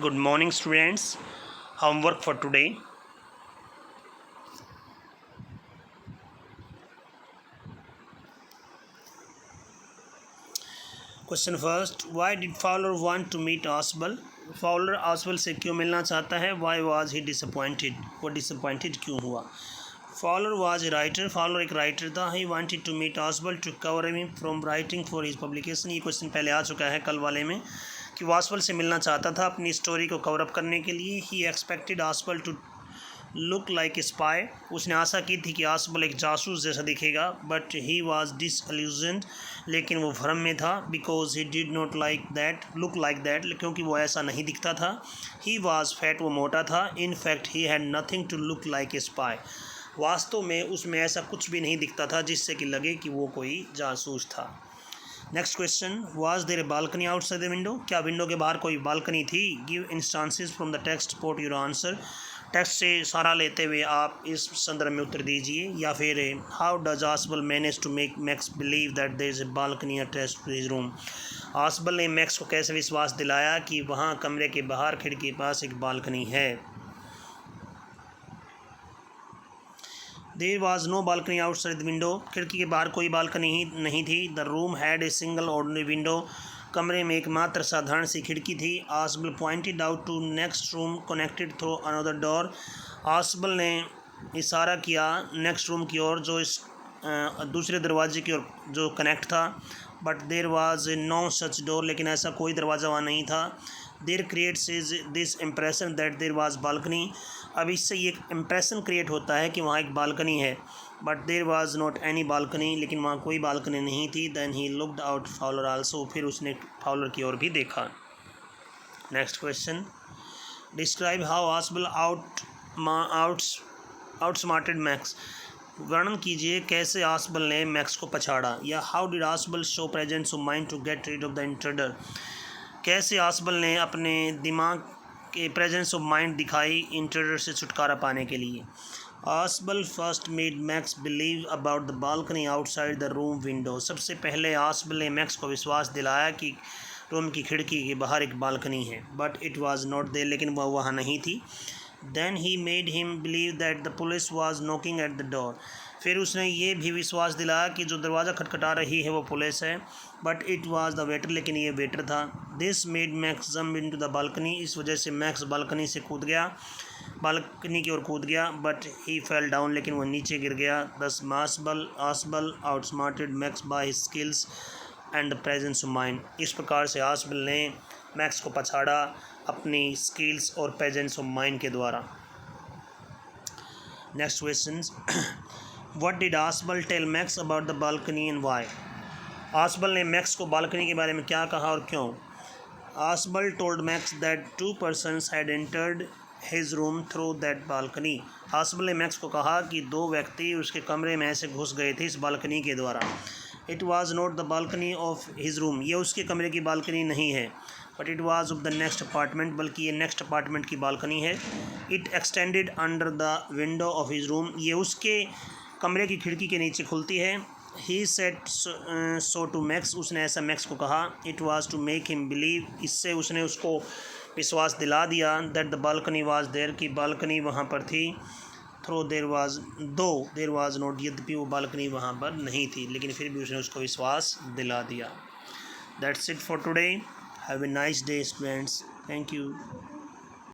Good morning, students. Homework for today. Question first. Why did Fowler want to meet Oswald? Fowler Oswald से क्यों मिलना चाहता है? Why was he disappointed? वो disappointed क्यों हुआ? Fowler was a writer. Fowler एक writer था. He wanted to meet Oswald to cover him from writing for his publication. ये क्वेश्चन पहले आ चुका है कल वाले में कि वो ऑसवल्ड से मिलना चाहता था अपनी स्टोरी को कवर अप करने के लिए. He expected Oswald to look like a spy. उसने आशा की थी कि ऑसवल्ड एक जासूस जैसा दिखेगा. But he was disillusioned. लेकिन वो भ्रम में था. Because he did not like that look like that. क्योंकि वो ऐसा नहीं दिखता था. He was fat. वो मोटा था. In fact he had nothing to look like a spy. वास्तव में उसमें ऐसा कुछ भी नहीं दिखता था जिससे कि लगे कि वो कोई जासूस था. Next question. Was there a balcony outside the window. क्या विंडो के बाहर कोई बालकनी थी? Give instances from the text support your answer. Text से सहारा लेते हुए आप इस संदर्भ में उत्तर दीजिए. या फिर how does Oswald manage to make Max believe that there is a balcony attached to his room. Oswald ने मैक्स को कैसे विश्वास दिलाया कि वहाँ कमरे के बाहर खिड़की के पास एक बालकनी है. There was no balcony outside the window. खिड़की के बाहर कोई बालकनी ही नहीं थी. The room had a single ordinary window. कमरे में एकमात्र साधारण सी खिड़की थी. Oswald pointed out to next room connected through another door. Oswald ने इशारा किया नेक्स्ट रूम की ओर जो इस दूसरे दरवाजे की ओर जो कनेक्ट था. But there was no such door. लेकिन ऐसा कोई दरवाज़ा वहाँ नहीं था. There creates is this impression that there was balcony. अब इससे ये एक इम्प्रेशन क्रिएट होता है कि वहाँ एक बालकनी है. But there was not any balcony. लेकिन वहाँ कोई बालकनी नहीं थी. Then he looked out Fowler also. फिर उसने फाउलर की ओर भी देखा. Next question. Describe how Oswald outsmarted Max. वर्णन कीजिए कैसे ऑसवल्ड ने मैक्स को पछाड़ा. या how did Oswald show presence of mind to get rid of the intruder. कैसे ऑसवल्ड ने अपने दिमाग के प्रेजेंस ऑफ माइंड दिखाई इंट्रूडर से छुटकारा पाने के लिए. Oswald first made Max believe about the balcony outside the room window. सबसे पहले ऑसवल्ड ने मैक्स को विश्वास दिलाया कि रूम की खिड़की के बाहर एक बालकनी है. But it was not there. लेकिन वह वहाँ नहीं थी. Then he made him believe that the police was knocking at the door. फिर उसने ये भी विश्वास दिलाया कि जो दरवाज़ा खटखटा रही है वो पुलिस है. But it was the waiter. लेकिन ये वेटर था. This made max jump into the balcony. इस वजह से मैक्स बालकनी से कूद गया. बालकनी की ओर कूद गया. But he fell down. लेकिन वह नीचे गिर गया. Thus Oswald outsmarted Max by his skills and the presence of mind. इस प्रकार से ऑसवल्ड ने मैक्स को पछाड़ा अपनी स्किल्स और प्रेजेंस ऑफ माइंड के द्वारा. Next question. What did Oswald tell Max about the balcony and why. Oswald ने मैक्स को बालकनी के बारे में क्या कहा और क्यों. Oswald told Max that 2 persons had entered his room through that balcony. Oswald ने मैक्स को कहा कि 2 व्यक्ति उसके कमरे में ऐसे घुस गए थे इस बालकनी के द्वारा. It was not the balcony of his room. ये उसके कमरे की बालकनी नहीं है. But it was of the next apartment. बल्कि ये नेक्स्ट अपार्टमेंट की बालकनी है. It extended under the window of his room. ये उसके कमरे की खिड़की के नीचे खुलती है. He said so to Max. उसने ऐसा मैक्स को कहा. It was to make him believe. इससे उसने उसको विश्वास दिला दिया that the balcony was there. कि बालकनी वहाँ पर थी. Though there was not. यद्यपि वो बालकनी वहाँ पर नहीं थी. लेकिन फिर भी उसने उसको विश्वास दिला दिया. That's it for today. Have a nice day students. Thank you.